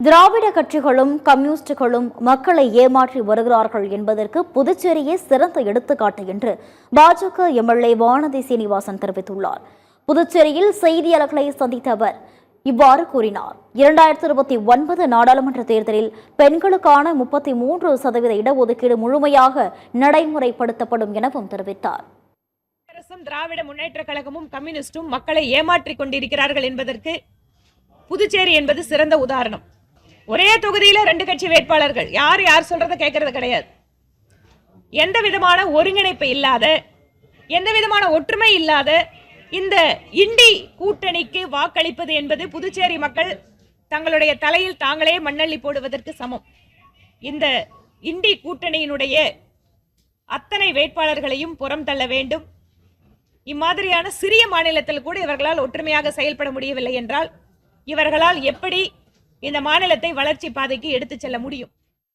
திராவிட கட்சிகளும் கம்யூனிஸ்டுகளும் மக்களை ஏமாற்றி வருகிறார்கள் என்பதற்கு புதுச்சேரியே சிறந்த எடுத்துக்காட்டு என்று பாஜக எம்எல்ஏ வானதி சீனிவாசன் தெரிவித்துள்ளார். புதுச்சேரியில் செய்தியாளர்களை சந்தித்த அவர் இவ்வாறு கூறினார். 2029 நாடாளுமன்ற தேர்தலில் பெண்களுக்கான 33% இடஒதுக்கீடு முழுமையாக நடைமுறைப்படுத்தப்படும் எனவும் தெரிவித்தார். திராவிட முன்னேற்ற கழகமும் கம்யூனிஸ்டும் மக்களை ஏமாற்றிக் கொண்டிருக்கிறார்கள் என்பதற்கு புதுச்சேரி என்பது சிறந்த உதாரணம். ஒரே தொகுதியில 2 கட்சி வேட்பாளர்கள், யார் சொல்றத கேட்கறது கிடையாது. எந்த விதமான ஒருங்கிணைப்பு இல்லாத, எந்த விதமான ஒற்றுமை இல்லாத இந்த இண்டி கூட்டணிக்கு வாக்களிப்பது என்பது புதுச்சேரி மக்கள் தங்களுடைய தலையில் தாங்களே மண்ணள்ளி போடுவதற்கு சமம். இந்த இண்டி கூட்டணியினுடைய அத்தனை வேட்பாளர்களையும் புறம் தள்ள வேண்டும். இம்மாதிரியான சிறிய மாநிலத்தில் கூட இவர்களால் ஒற்றுமையாக செயல்பட முடியவில்லை என்றால் இவர்களால் எப்படி இந்த மாநிலத்தை வளர்ச்சி பாதைக்கு எடுத்துச் செல்ல முடியும்?